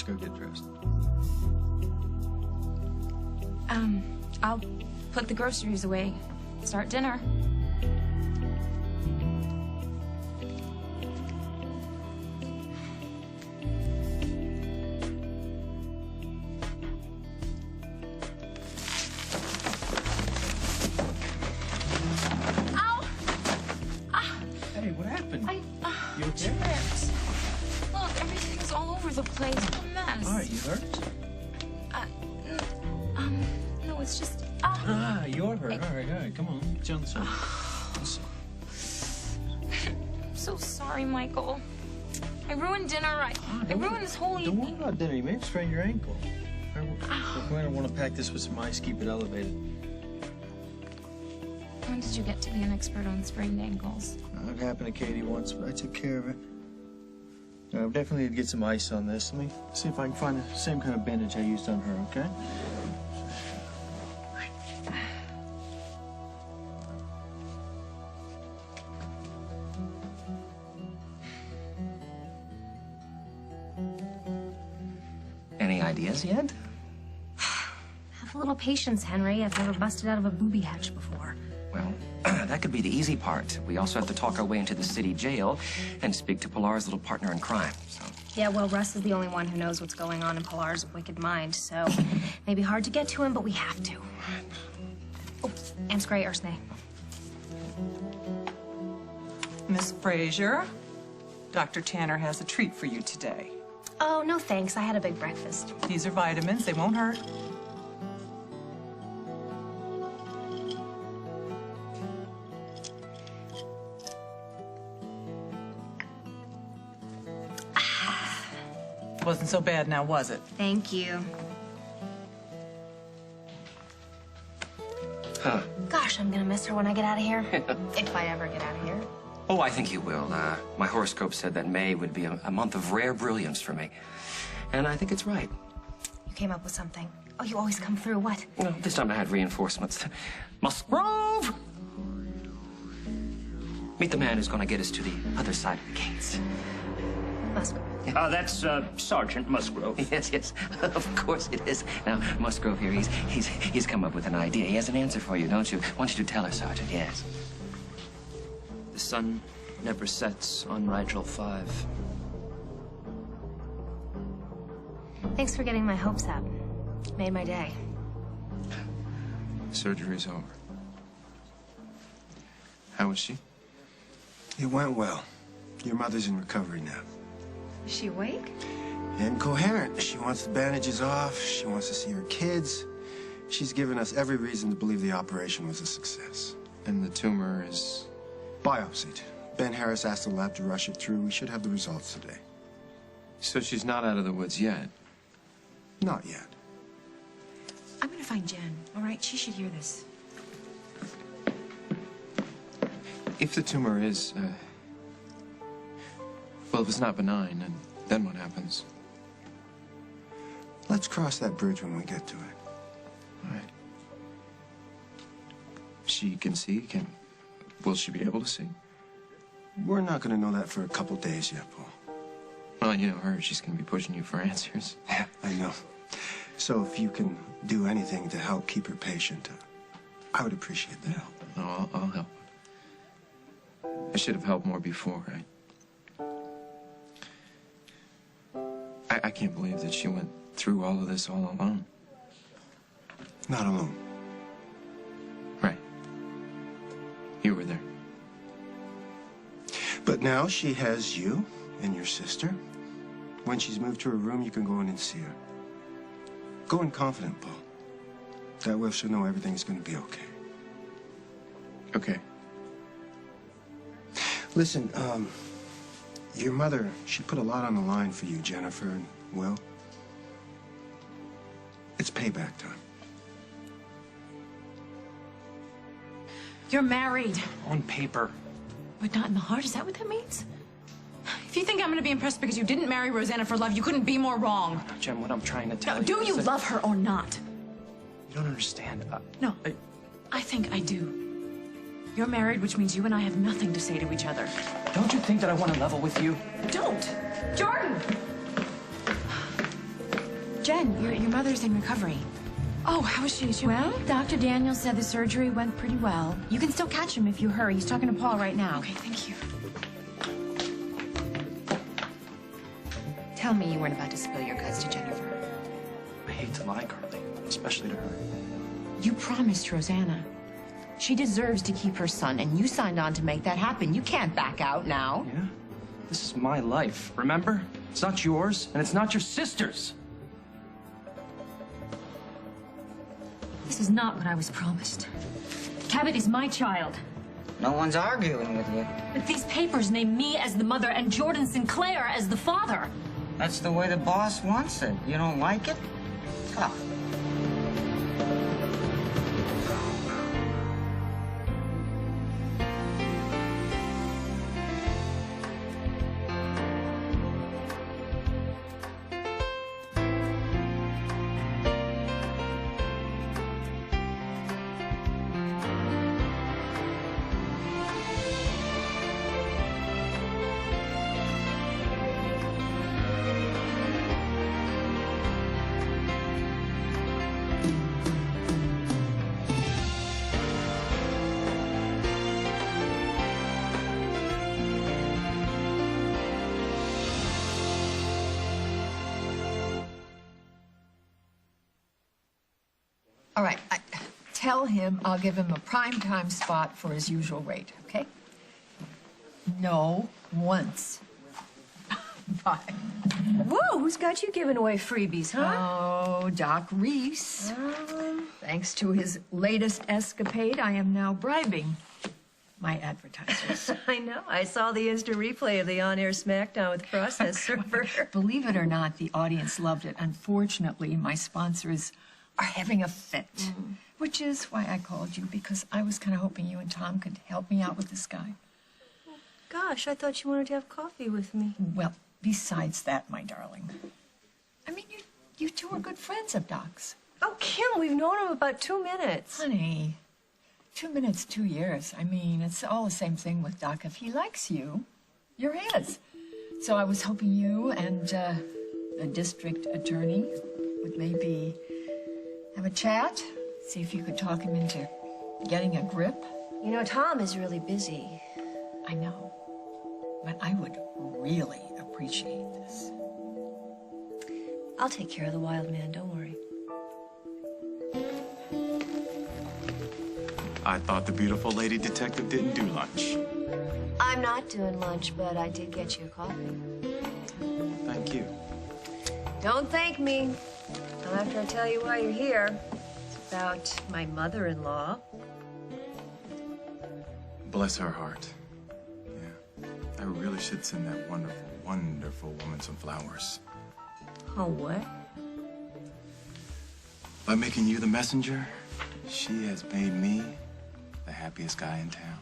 go get dressed. I'll put the groceries away. Start dinner. Ow! Hey, what happened? You okay? Tripped. Look, everything's all over the place. What a mess. All right, you hurt? No, it's just... You're hurt. All right, come on. Get you on the sofa. I'm so sorry, Michael. I ruined dinner. I ruined this whole Don't worry evening. about dinner. You may have sprained your ankle. We're going to want to pack this with some ice, keep it elevated. When did you get to be an expert on sprained ankles? It happened to Katie once, but I took care of it. We definitely need to get some ice on this. Let me see if I can find the same kind of bandage I used on her, okay? Any ideas yet? Have a little patience, Henry. I've never busted out of a booby hatch before. Well, that could be the easy part. We also have to talk our way into the city jail and speak to Pilar's little partner in crime, so... Yeah, well, Russ is the only one who knows what's going on in Pilar's wicked mind, so maybe hard to get to him, but we have to. Oh, and Scray or Snay. Miss Frazier, Dr. Tanner has a treat for you today. Oh, no thanks. I had a big breakfast. These are vitamins. They won't hurt. Wasn't so bad now, was it? Thank you. Huh. Gosh, I'm gonna miss her when I get out of here. If I ever get out of here. Oh, I think you will. My horoscope said that May would be a month of rare brilliance for me. And I think it's right. You came up with something. Oh, you always come through. What? Well, this time I had reinforcements. Musgrove! Meet the man who's going to get us to the other side of the gates. Musgrove. That's Sergeant Musgrove. Yes, of course it is. Now, Musgrove here, he's come up with an idea. He has an answer for you, don't you? Why don't you tell her, Sergeant? Yes. The sun never sets on Rigel 5. Thanks for getting my hopes up. Made my day. Surgery's over. How is she? It went well. Your mother's in recovery now. Is she awake? And coherent. She wants the bandages off. She wants to see her kids. She's given us every reason to believe the operation was a success. And the tumor is... Biopsied. Ben Harris asked the lab to rush it through. We should have the results today. So she's not out of the woods yet? Not yet. I'm gonna find Jen, all right? She should hear this. If the tumor is, well, if it's not benign, and then what happens? Let's cross that bridge when we get to it. All right. She can see? Will she be able to see? We're not going to know that for a couple days yet, Paul. Well, you know her. She's going to be pushing you for answers. I know. So if you can do anything to help keep her patient, I would appreciate that. No, I'll help. I should have helped more before. I can't believe that she went through all of this all alone. Not alone. Right. You were there. But now she has you and your sister. When she's moved to her room, you can go in and see her. Go in confident, Paul. That way she'll know everything's going to be okay. Okay. Listen, your mother, she put a lot on the line for you, Jennifer, and, well, it's payback time. You're married. On paper. But not in the heart. Is that what that means? If you think I'm gonna be impressed because you didn't marry Rosanna for love, you couldn't be more wrong. Jen, what I'm trying to tell you Do you is love her or not? You don't understand. No, I think I do. You're married, which means you and I have nothing to say to each other. Don't you think that I want to level with you? Don't! Jordan! Jen, your mother's in recovery. Oh, how is she? Is she Well, okay? Dr. Daniels said the surgery went pretty well. You can still catch him if you hurry. He's talking to Paul right now. Okay, thank you. Tell me you weren't about to spill your guts to Jennifer. I hate to lie, Carly, especially to her. You promised Rosanna. She deserves to keep her son, and you signed on to make that happen. You can't back out now. Yeah? This is my life, remember? It's not yours, and it's not your sister's. This is not what I was promised. Cabot is my child. No one's arguing with you. But these papers name me as the mother and Jordan Sinclair as the father. That's the way the boss wants it. You don't like it? Tough. All right, tell him I'll give him a primetime spot for his usual rate, okay? No, once. Bye. Whoa, who's got you giving away freebies, huh? Oh, Doc Reese. Thanks to his latest escapade, I am now bribing my advertisers. I know. I saw the instant replay of the on-air SmackDown with the process server. Believe it or not, the audience loved it. Unfortunately, my sponsors are having a fit, which is why I called you, because I was kind of hoping you and Tom could help me out with this guy. Gosh, I thought you wanted to have coffee with me. Well, besides that, my darling, I mean, you two are good friends of Doc's. Oh, Kim, we've known him about 2 minutes. Honey, 2 minutes, 2 years. I mean, it's all the same thing with Doc. If he likes you, you're his. So I was hoping you and the district attorney would maybe have a chat, see if you could talk him into getting a grip. You know, Tom is really busy. I know, but I would really appreciate this. I'll take care of the wild man, don't worry. I thought the beautiful lady detective didn't do lunch. I'm not doing lunch, but I did get you a coffee. Thank you. Don't thank me. Not after I tell you why you're here. It's about my mother-in-law. Bless her heart. Yeah, I really should send that wonderful, wonderful woman some flowers. Oh, what? By making you the messenger, she has made me the happiest guy in town.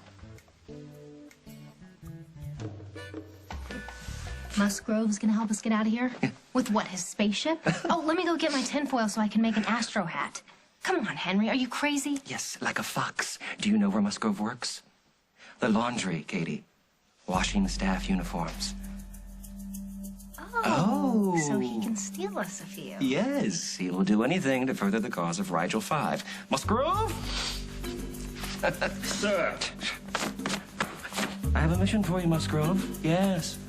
Musgrove's gonna help us get out of here? With what, his spaceship? Oh, let me go get my tinfoil so I can make an astro hat. Come on, Henry, are you crazy? Yes, like a fox. Do you know where Musgrove works? The laundry, Katie. Washing the staff uniforms. Oh, so he can steal us a few. Yes, he will do anything to further the cause of Rigel 5. Musgrove? Sir. I have a mission for you, Musgrove. Yes.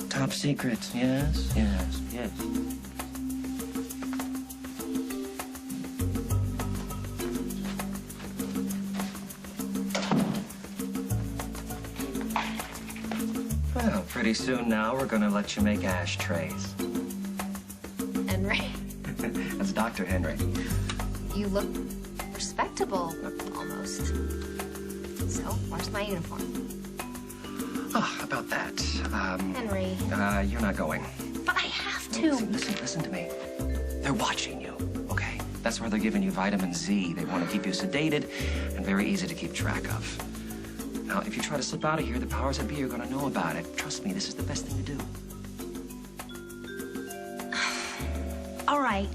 Top secret. Yes, yes, yes. Well, pretty soon now we're gonna let you make ashtrays. Henry, That's Dr. Henry. you look respectable, almost. So, where's my uniform? Oh, about that. Henry. You're not going. But I have to. Listen to me. They're watching you, okay? That's why they're giving you vitamin Z. They want to keep you sedated and very easy to keep track of. Now, if you try to slip out of here, the powers that be are going to know about it. Trust me, this is the best thing to do. All right.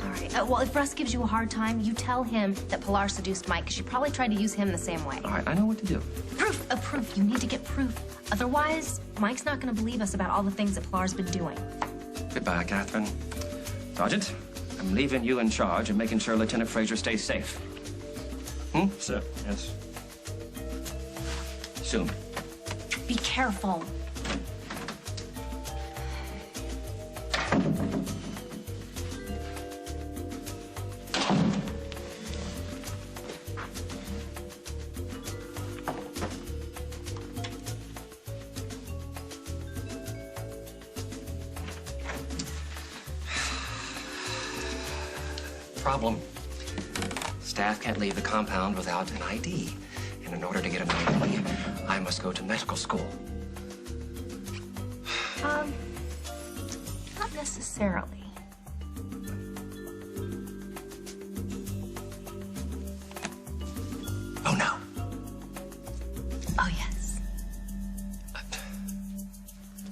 All right. Well, if Russ gives you a hard time, you tell him that Pilar seduced Mike, because she probably tried to use him the same way. All right, I know what to do. Proof. You need to get proof. Otherwise, Mike's not going to believe us about all the things that Pilar's been doing. Goodbye, Catherine. Sergeant, I'm leaving you in charge of making sure Lieutenant Fraser stays safe. Hmm? Sir, yes. Soon. Be careful. Problem. Staff can't leave the compound without an ID. And in order to get an ID, I must go to medical school. Not necessarily. Oh, no. Oh, yes.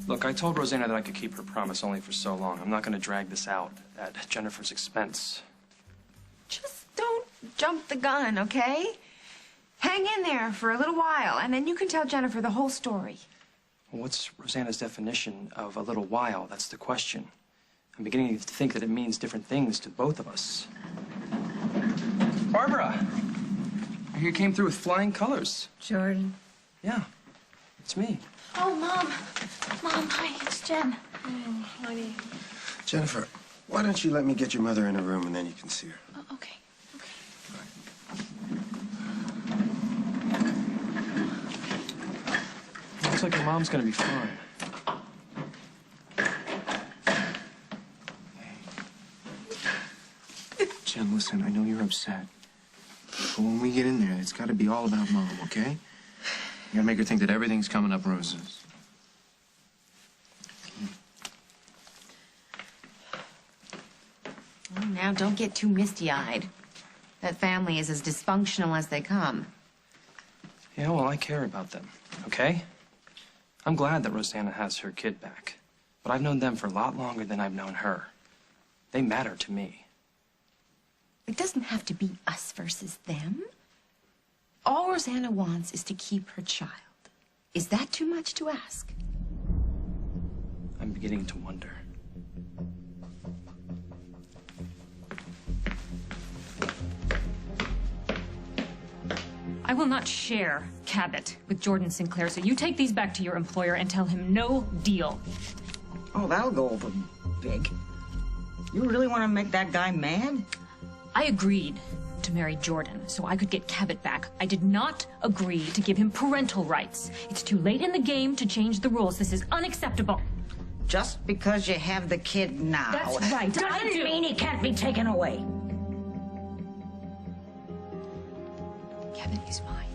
Look, I told Rosanna that I could keep her promise only for so long. I'm not going to drag this out at Jennifer's expense. Just don't jump the gun, okay? Hang in there for a little while, and then you can tell Jennifer the whole story. Well, what's Rosanna's definition of a little while? That's the question. I'm beginning to think that it means different things to both of us. Barbara! I hear you came through with flying colors. Jordan. Yeah, it's me. Oh, Mom. Mom, hi, it's Jen. Oh, honey. Jennifer, why don't you let me get your mother in a room and then you can see her? Oh, okay. Looks like your mom's gonna be fine. Jen, listen, I know you're upset. But when we get in there, it's got to be all about Mom, okay? You gotta make her think that everything's coming up roses. Oh, now, don't get too misty-eyed. That family is as dysfunctional as they come. Yeah, well, I care about them, okay? I'm glad that Rosanna has her kid back. But I've known them for a lot longer than I've known her. They matter to me. It doesn't have to be us versus them. All Rosanna wants is to keep her child. Is that too much to ask? I'm beginning to wonder. I will not share Cabot with Jordan Sinclair, so you take these back to your employer and tell him no deal. Oh, that'll go over big. You really want to make that guy mad? I agreed to marry Jordan so I could get Cabot back. I did not agree to give him parental rights. It's too late in the game to change the rules. This is unacceptable. Just because you have the kid now. That's right. Doesn't mean he can't be taken away. Cabot is mine.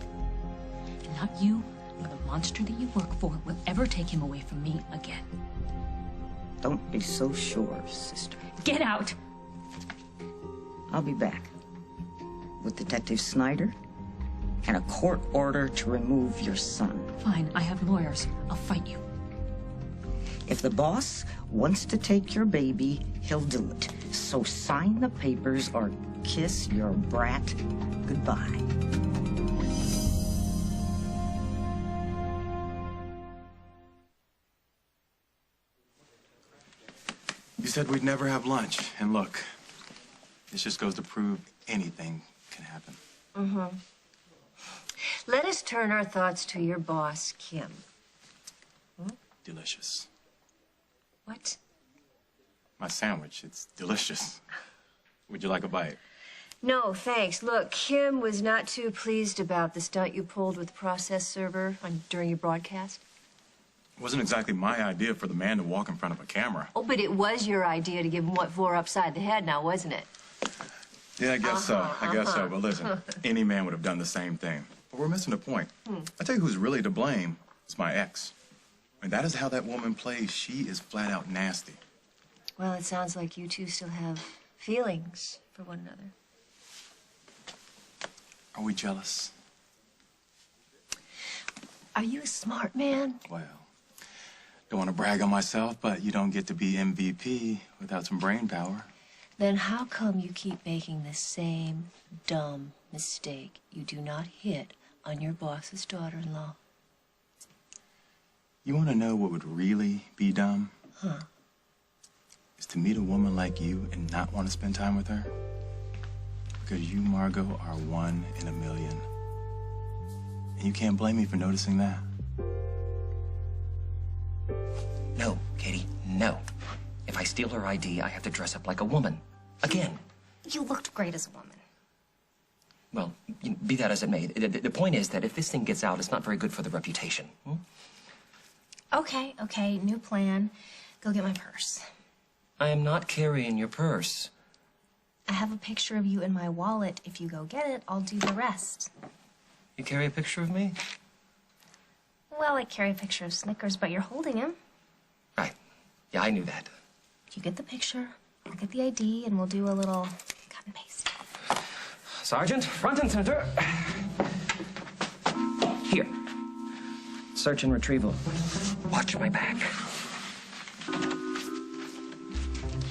And not you, nor the monster that you work for, will ever take him away from me again. Don't be so sure, sister. Get out! I'll be back with Detective Snyder and a court order to remove your son. Fine, I have lawyers. I'll fight you. If the boss wants to take your baby, he'll do it. So sign the papers or kiss your brat goodbye. You said we'd never have lunch, and look, this just goes to prove anything can happen. Mm-hmm. Let us turn our thoughts to your boss, Kim. Delicious. What? My sandwich, it's delicious. Would you like a bite? No, thanks. Look, Kim was not too pleased about the stunt you pulled with the process server during your broadcast. It wasn't exactly my idea for the man to walk in front of a camera. Oh, but it was your idea to give him what for upside the head now, wasn't it? Yeah, I guess so. I guess so. But listen, any man would have done the same thing. But we're missing the point. I tell you who's really to blame. It's my ex. And that is how that woman plays. She is flat out nasty. Well, it sounds like you two still have feelings for one another. Are we jealous? Are you a smart man? Well, don't want to brag on myself, but you don't get to be MVP without some brain power. Then how come you keep making the same dumb mistake you do not hit on your boss's daughter-in-law? You want to know what would really be dumb? Huh. is to meet a woman like you and not want to spend time with her. Because you, Margot, are 1 in a million. And you can't blame me for noticing that. No, Katie, no. If I steal her ID, I have to dress up like a woman. Again. You looked great as a woman. Well, be that as it may, the point is that if this thing gets out, it's not very good for the reputation. Hmm? Okay, new plan. Go get my purse. I am not carrying your purse. I have a picture of you in my wallet. If you go get it, I'll do the rest. You carry a picture of me? Well, I carry a picture of Snickers, but you're holding him. Right. Yeah, I knew that. You get the picture, I'll get the ID, and we'll do a little cut and paste. Sergeant, front and center. Here. Search and retrieval. Watch my back.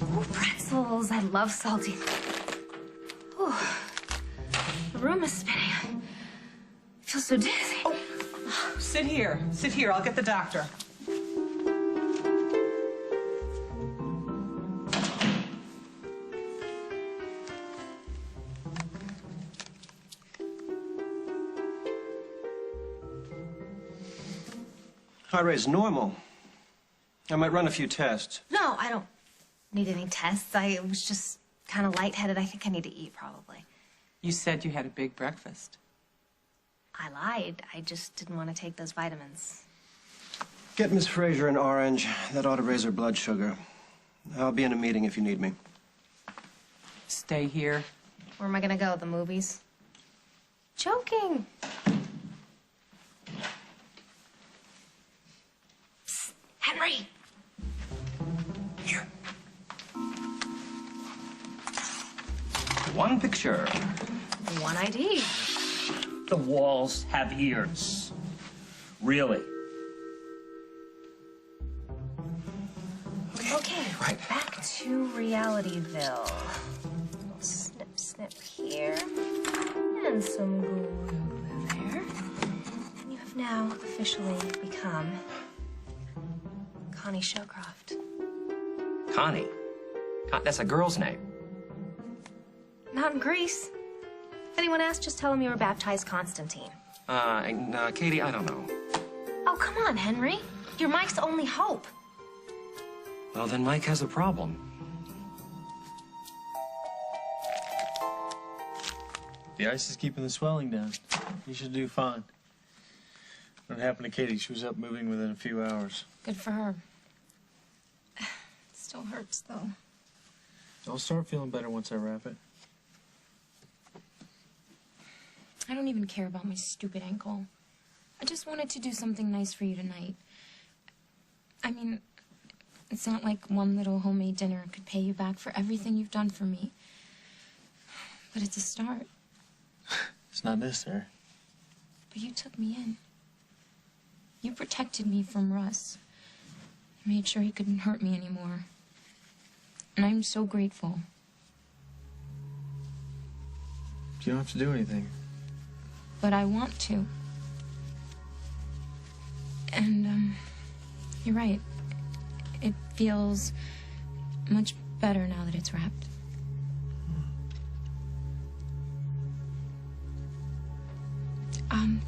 Ooh, pretzels. I love salty. Ooh. The room is spinning. I feel so dizzy. Oh. Sit here. Sit here. I'll get the doctor. Heart rate's normal. I might run a few tests. No, I don't need any tests. I was just kind of lightheaded. I think I need to eat, probably. You said you had a big breakfast. I lied. I just didn't want to take those vitamins. Get Miss Fraser an orange. That ought to raise her blood sugar. I'll be in a meeting if you need me. Stay here. Where am I gonna go? The movies? Joking. Psst, Henry! Here. One picture. One ID. The walls have ears. Really. Okay, right. Back to Realityville. Little snip, snip here. And some glue there. And you have now officially become Connie Showcroft. Connie. That's a girl's name. Not in Greece. If anyone asks, just tell them you were baptized Constantine. Katie, I don't know. Oh, come on, Henry. You're Mike's only hope. Well, then Mike has a problem. The ice is keeping the swelling down. You should do fine. What happened to Katie? She was up moving within a few hours. Good for her. It still hurts, though. I'll start feeling better once I wrap it. I don't even care about my stupid ankle. I just wanted to do something nice for you tonight. I mean, it's not like one little homemade dinner could pay you back for everything you've done for me. But it's a start. It's not necessary. But you took me in. You protected me from Russ. You made sure he couldn't hurt me anymore. And I'm so grateful. You don't have to do anything. But I want to. And, you're right. It feels much better now that it's wrapped.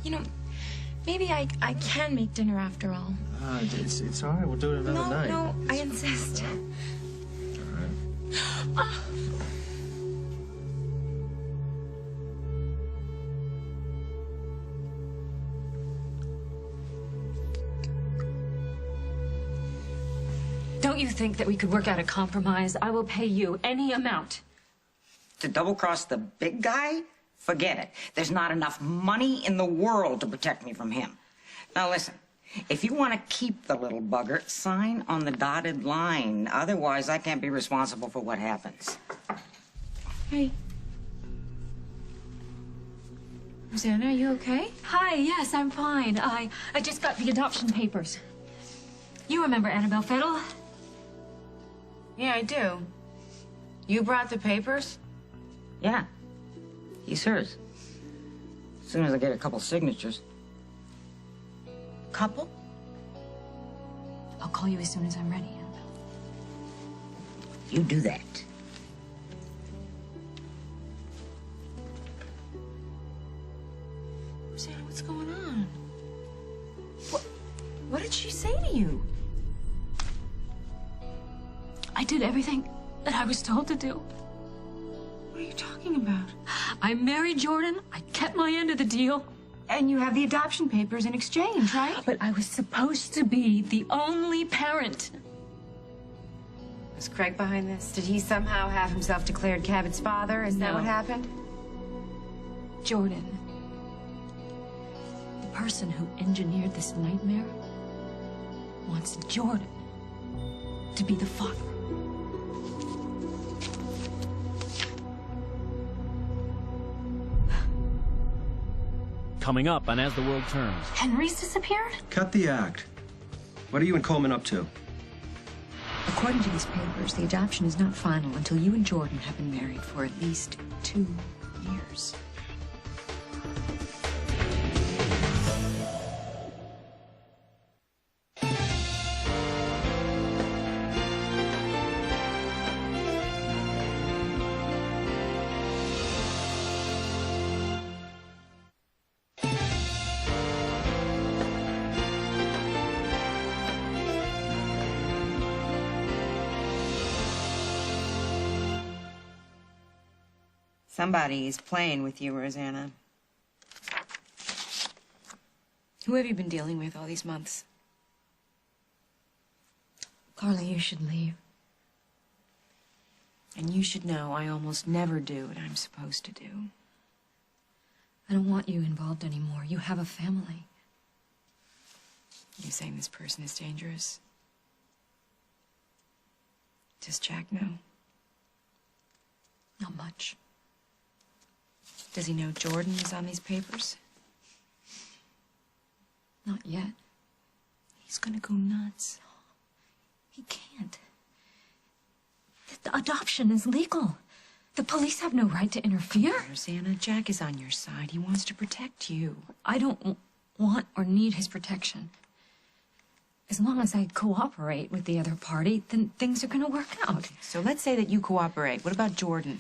You know, maybe I can make dinner after all. It's all right. We'll do it another night. No, I insist. All right. Don't you think that we could work out a compromise? I will pay you any amount. To double-cross the big guy? Forget it. There's not enough money in the world to protect me from him. Now listen, if you want to keep the little bugger, sign on the dotted line. Otherwise, I can't be responsible for what happens. Hey. Rosanna, are you okay? Hi, yes, I'm fine. I just got the adoption papers. You remember Annabelle Fiddle? Yeah, I do. You brought the papers? Yeah. He's hers. As soon as I get a couple signatures. Couple? I'll call you as soon as I'm ready, Annabelle. You do that. Rosanna, what's going on? What did she say to you? I did everything that I was told to do. What are you talking about? I married Jordan. I kept my end of the deal. And you have the adoption papers in exchange, right? But I was supposed to be the only parent. Was Craig behind this? Did he somehow have himself declared Cabot's father? Is that No. what happened? Jordan, the person who engineered this nightmare, wants Jordan to be the father. Coming up on As the World Turns. Henry's disappeared? Cut the act. What are you and Coleman up to? According to these papers, the adoption is not final until you and Jordan have been married for at least 2 years. Somebody is playing with you, Rosanna. Who have you been dealing with all these months? Carly, you should leave. And you should know I almost never do what I'm supposed to do. I don't want you involved anymore. You have a family. You saying this person is dangerous? Does Jack know? Not much. Does he know Jordan is on these papers? Not yet. He's gonna go nuts. He can't. The adoption is legal. The police have no right to interfere. Rosanna, Jack is on your side. He wants to protect you. I don't want or need his protection. As long as I cooperate with the other party, then things are gonna work out. So let's say that you cooperate. What about Jordan?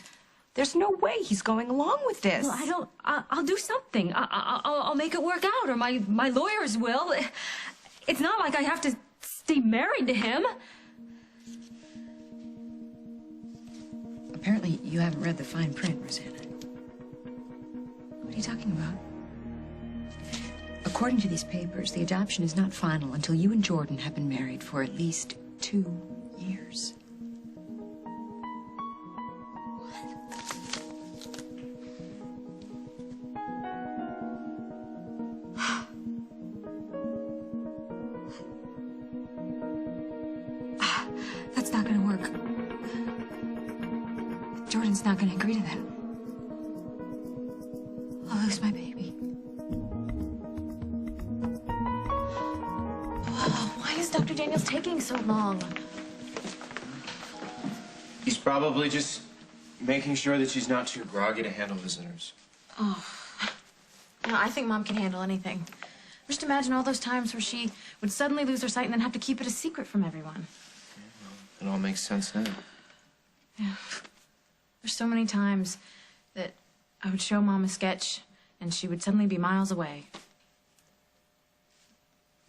There's no way he's going along with this. Well, I'll do something. I'll make it work out, or my lawyers will. It's not like I have to stay married to him. Apparently, you haven't read the fine print, Rosanna. What are you talking about? According to these papers, the adoption is not final until you and Jordan have been married for at least 2 years. That's not gonna work. Jordan's not gonna agree to that. I'll lose my baby. Why is Dr. Daniels taking so long? He's probably just making sure that she's not too groggy to handle visitors. Oh. No, I think Mom can handle anything. Just imagine all those times where she would suddenly lose her sight and then have to keep it a secret from everyone. It all makes sense now. Yeah. There's so many times that I would show Mom a sketch and she would suddenly be miles away.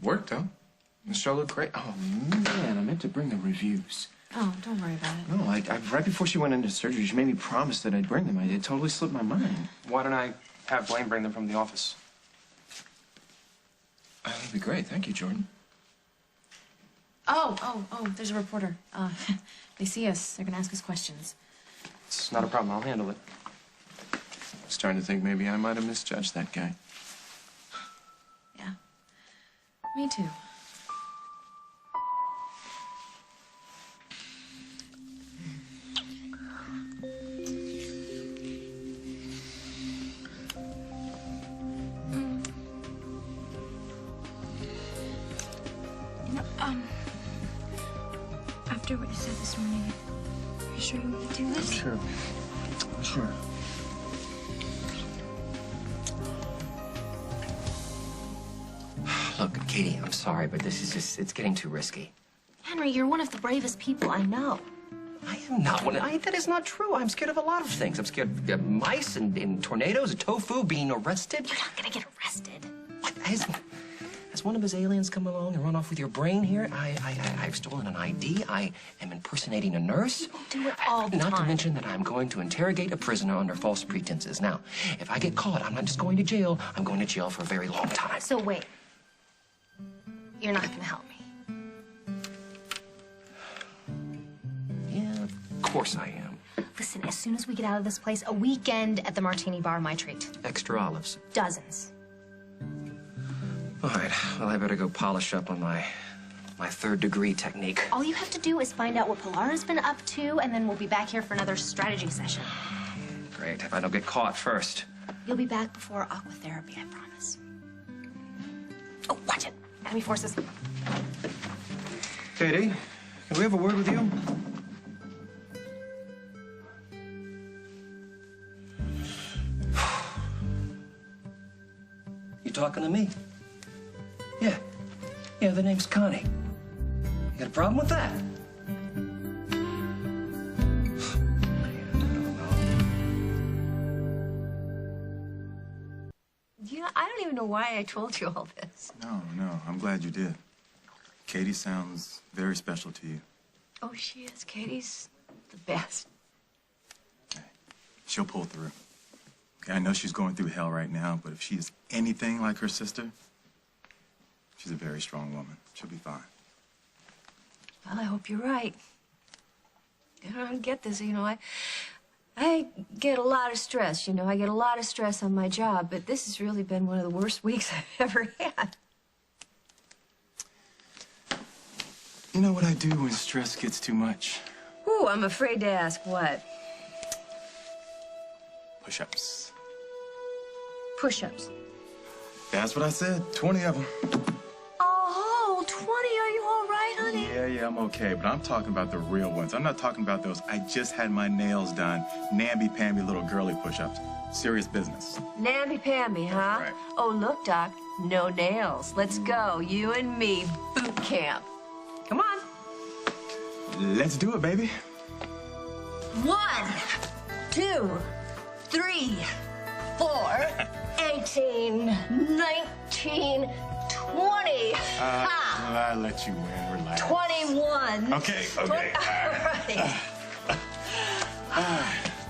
Worked, huh? The show looked great. Oh, man, I meant to bring the reviews. Oh, don't worry about it. No, right before she went into surgery, she made me promise that I'd bring them. It totally slipped my mind. Why don't I have Blaine bring them from the office? That'd be great. Thank you, Jordan. Oh, there's a reporter. They see us. They're gonna ask us questions. It's not a problem. I'll handle it. I was starting to think maybe I might have misjudged that guy. Yeah. Me too. After what you said this morning, are you sure you want to do this? Sure. Sure. Look, Katie, I'm sorry, but this is just, it's getting too risky. Henry, you're one of the bravest people I know. I am not one. That is not true. I'm scared of a lot of things. I'm scared of mice and tornadoes, tofu, being arrested. You're not gonna get arrested. What? Has one of his aliens come along and run off with your brain here? I've stolen an ID. I am impersonating a nurse. You do it all the time. Not to mention that I'm going to interrogate a prisoner under false pretenses. Now, if I get caught, I'm not just going to jail. I'm going to jail for a very long time. So wait. You're not gonna help me. Yeah, of course I am. Listen, as soon as we get out of this place, a weekend at the Martini Bar, my treat. Extra olives. Dozens. All right, well, I better go polish up on my third-degree technique. All you have to do is find out what Pilar's been up to, and then we'll be back here for another strategy session. Great, if I don't get caught first. You'll be back before aqua therapy, I promise. Oh, watch it. Enemy forces. Katie, can we have a word with you? You talking to me? Yeah. Yeah, the name's Connie. You got a problem with that? You know, I don't even know why I told you all this. No, I'm glad you did. Katie sounds very special to you. Oh, she is. Katie's the best. She'll pull through. Okay, I know she's going through hell right now, but if she is anything like her sister, she's a very strong woman. She'll be fine. Well, I hope you're right. I don't get this, you know, I get a lot of stress, you know. I get a lot of stress on my job, but this has really been one of the worst weeks I've ever had. You know what I do when stress gets too much? Ooh, I'm afraid to ask what. Push-ups. Push-ups. That's what I said. 20 of them. Oh, 20. Are you all right, honey? Yeah, I'm okay, but I'm talking about the real ones. I'm not talking about those I just had my nails done, namby-pamby little girly push-ups. Serious business. Namby-pamby, huh? Right. Oh, look, Doc, no nails. Let's go, you and me, boot camp. Come on. Let's do it, baby. 1, 2, 3, 4, 18, 19, 20. Ha! I let you win. Relax. 21. Okay. All right.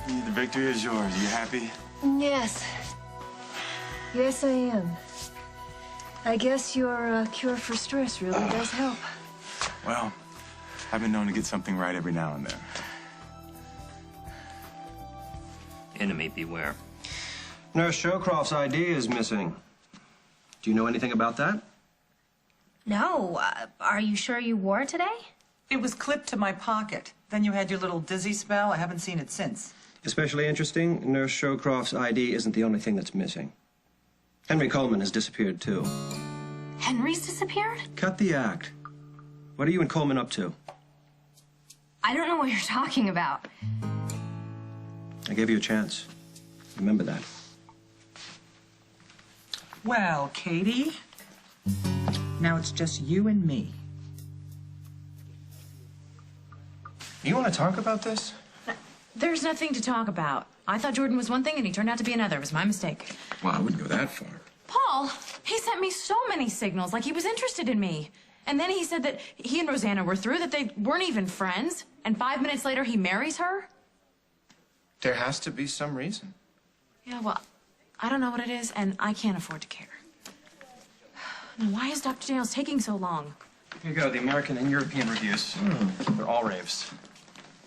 The victory is yours. You happy? Yes. Yes, I am. I guess your cure for stress really does help. Well, I've been known to get something right every now and then. Enemy beware. Nurse Showcroft's ID is missing. Do you know anything about that? No. Are you sure you wore it today? It was clipped to my pocket. Then you had your little dizzy spell. I haven't seen it since. Especially interesting, Nurse Showcroft's ID isn't the only thing that's missing. Henry Coleman has disappeared, too. Henry's disappeared? Cut the act. What are you and Coleman up to? I don't know what you're talking about. I gave you a chance. Remember that. Well, Katie, now it's just you and me. You want to talk about this? There's nothing to talk about. I thought Jordan was one thing and he turned out to be another. It was my mistake. Well, I wouldn't go that far. Paul, he sent me so many signals, like he was interested in me. And then he said that he and Rosanna were through, that they weren't even friends. And 5 minutes later, he marries her? There has to be some reason. Yeah, well, I don't know what it is, and I can't afford to care. Now, why is Dr. Daniels taking so long? Here you go, the American and European reviews. They're all raves.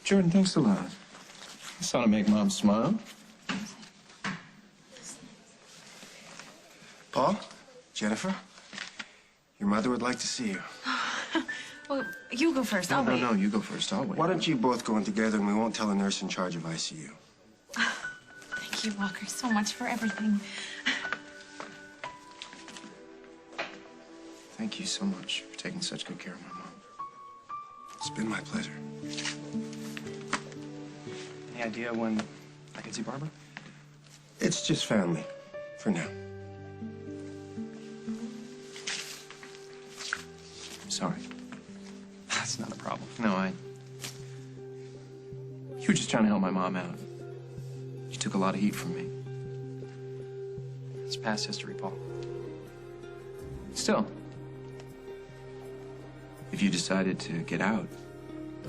Jordan, thanks a lot. This ought to make Mom smile. Paul, Jennifer, your mother would like to see you. Well, you go first. I'll wait. No, you go first. I'll wait. Why don't you both go in together and we won't tell the nurse in charge of ICU? Thank you, Walker, so much for everything. Thank you so much for taking such good care of my mom. It's been my pleasure. Any idea when I can see Barbara? It's just family, for now. Sorry. That's not a problem. No, were just trying to help my mom out. She took a lot of heat from me. It's past history, Paul. Still, if you decided to get out,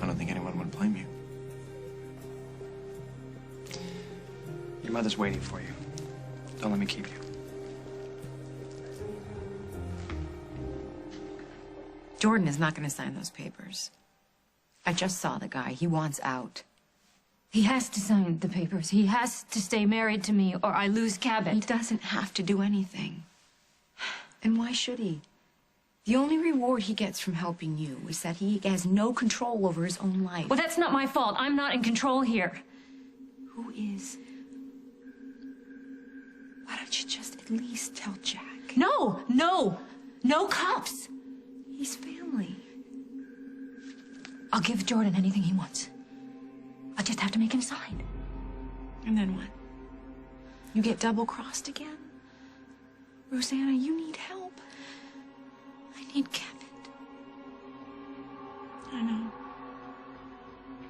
I don't think anyone would blame you. Your mother's waiting for you. Don't let me keep you. Jordan is not going to sign those papers. I just saw the guy. He wants out. He has to sign the papers. He has to stay married to me or I lose Cabot. He doesn't have to do anything. And why should he? The only reward he gets from helping you is that he has no control over his own life. Well, that's not my fault. I'm not in control here. Who is? Why don't you just at least tell Jack? No, no, no cops. He's family. I'll give Jordan anything he wants. I just have to make him sign. And then what? You get double-crossed again? Rosanna, you need help. I need Cabot. I know.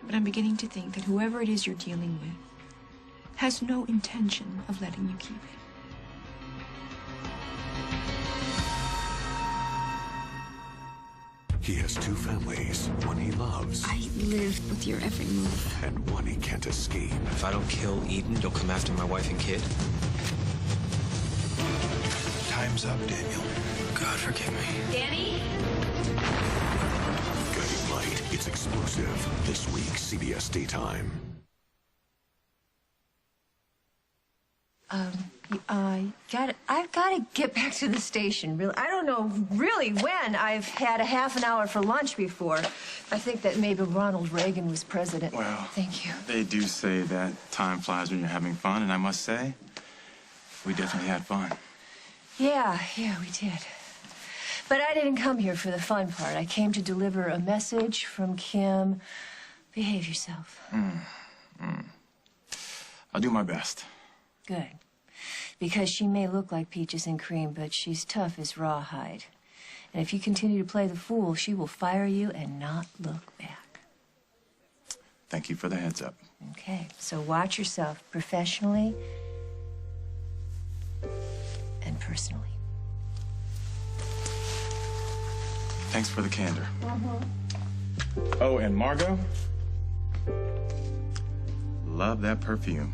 But I'm beginning to think that whoever it is you're dealing with has no intention of letting you keep it. He has two families, one he loves. I live with your every move. And one he can't escape. If I don't kill Eden, you'll come after my wife and kid? Time's up, Daniel. God, forgive me. Danny? Guiding Light. It's explosive. This week, CBS Daytime. I've got to get back to the station. Really, I don't know really when. I've had a half an hour for lunch before. I think that maybe Ronald Reagan was president. Well, thank you. They do say that time flies when you're having fun, and I must say, we definitely had fun. Yeah, we did. But I didn't come here for the fun part. I came to deliver a message from Kim. Behave yourself. I'll do my best. Good. Because she may look like peaches and cream, but she's tough as rawhide. And if you continue to play the fool, she will fire you and not look back. Thank you for the heads up. Okay, so watch yourself professionally and personally. Thanks for the candor. Oh, and Margot, love that perfume.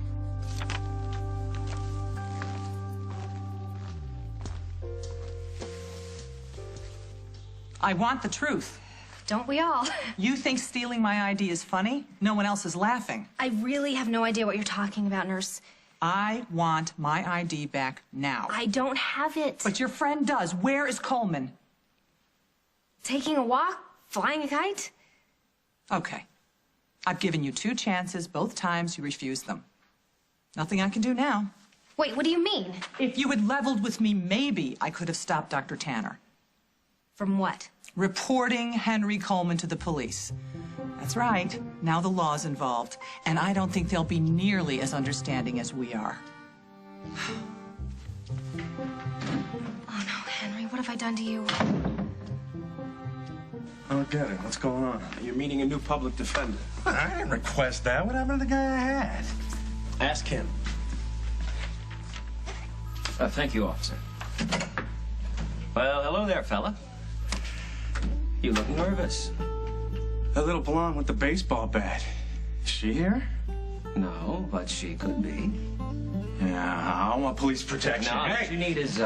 I want the truth. Don't we all? You think stealing my ID is funny? No one else is laughing. I really have no idea what you're talking about, nurse. I want my ID back now. I don't have it. But your friend does. Where is Coleman? Taking a walk? Flying a kite? Okay. I've given you 2 chances. Both times you refused them. Nothing I can do now. Wait, what do you mean? If you had leveled with me, maybe I could have stopped Dr. Tanner. From what? Reporting Henry Coleman to the police. That's right. Now the law's involved. And I don't think they'll be nearly as understanding as we are. Oh, no, Henry. What have I done to you? I don't get it. What's going on? You're meeting a new public defender. I didn't request that. What happened to the guy I had? Ask him. Thank you, officer. Well, hello there, fella. You look nervous. That little blonde with the baseball bat. Is she here? No, but she could be. Yeah, I want police protection. No, Hey! what you need is,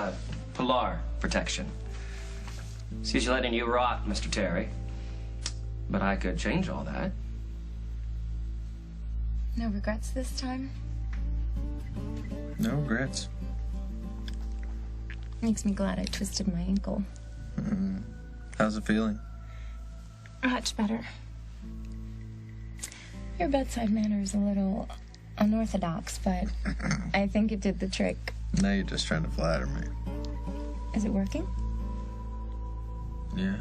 Pilar protection. She's letting you rot, Mr. Terry. But I could change all that. No regrets this time? No regrets. Makes me glad I twisted my ankle. How's it feeling? Much better. Your bedside manner is a little unorthodox, but I think it did the trick. Now you're just trying to flatter me. Is it working? Yeah.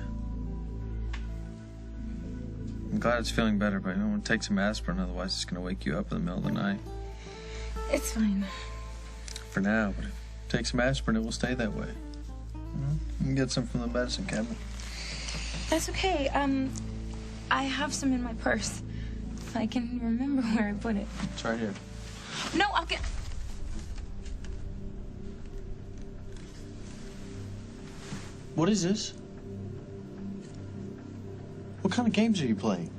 I'm glad it's feeling better, but you don't want to take some aspirin, otherwise it's going to wake you up in the middle of the night. It's fine. For now, but if you take some aspirin, it will stay that way. You can get some from the medicine cabinet. That's okay. I have some in my purse. if I can remember where I put it. It's right here. No, I'll get... What is this? What kind of games are you playing?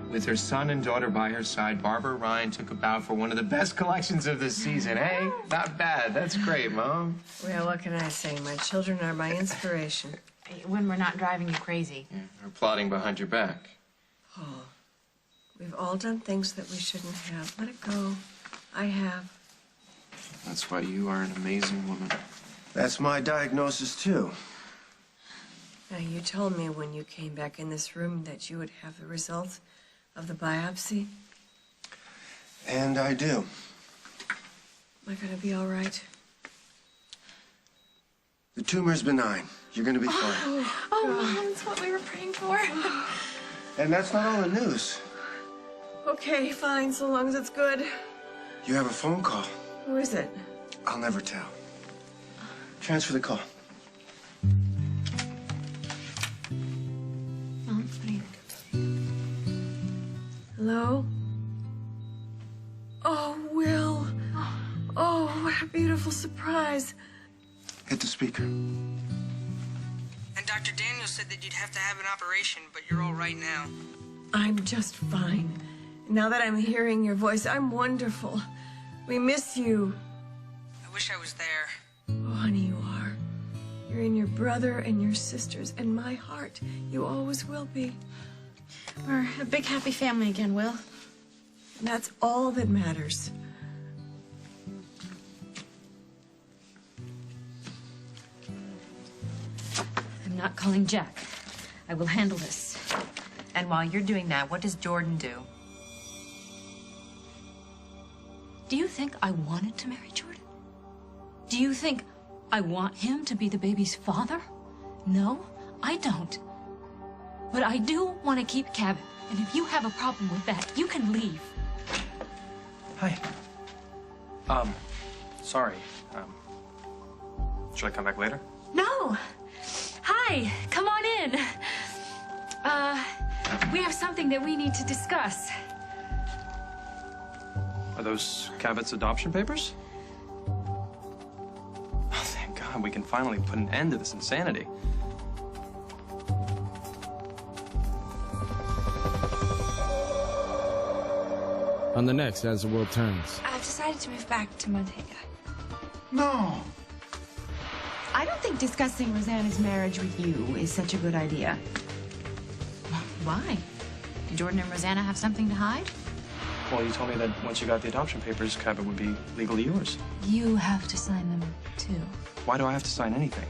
With her son and daughter by her side, Barbara Ryan took a bow for one of the best collections of the season. Hey, not bad. That's great, Mom. Well, what can I say? My children are my inspiration. When we're not driving you crazy. Yeah, or plotting behind your back. Paul, we've all done things that we shouldn't have. Let it go. I have. That's why you are an amazing woman. That's my diagnosis, too. Now, you told me when you came back in this room that you would have the results of the biopsy. And I do. Am I gonna be all right? The tumor's benign. You're gonna be fine. Oh, Mom, it's what we were praying for. And that's not all the news. Okay, fine, so long as it's good. You have a phone call. Who is it? I'll never tell. Transfer the call. Mom, what are you... Hello? Oh, Will. Oh, what a beautiful surprise. Hit the speaker. And Dr. Daniels said that you'd have to have an operation, but you're all right now. I'm just fine. Now that I'm hearing your voice, I'm wonderful. We miss you. I wish I was there. Oh, honey, you are. You're in your brother and your sisters and my heart. You always will be. We're a big happy family again, Will. And that's all that matters. I'm not calling Jack. I will handle this. And while you're doing that, what does Jordan do? Do you think I wanted to marry Jordan? Do you think I want him to be the baby's father? No, I don't. But I do want to keep Cabot, and if you have a problem with that, you can leave. Hi. Sorry. Should I come back later? No. Hi, come on in. We have something that we need to discuss. Are those Cabot's adoption papers? Oh, thank God, we can finally put an end to this insanity. On the next As the World Turns. I've decided to move back to Montega. No! I don't think discussing Rosanna's marriage with you is such a good idea. Why? Do Jordan and Rosanna have something to hide? Well, you told me that once you got the adoption papers, Cabot would be legally yours. You have to sign them, too. Why do I have to sign anything?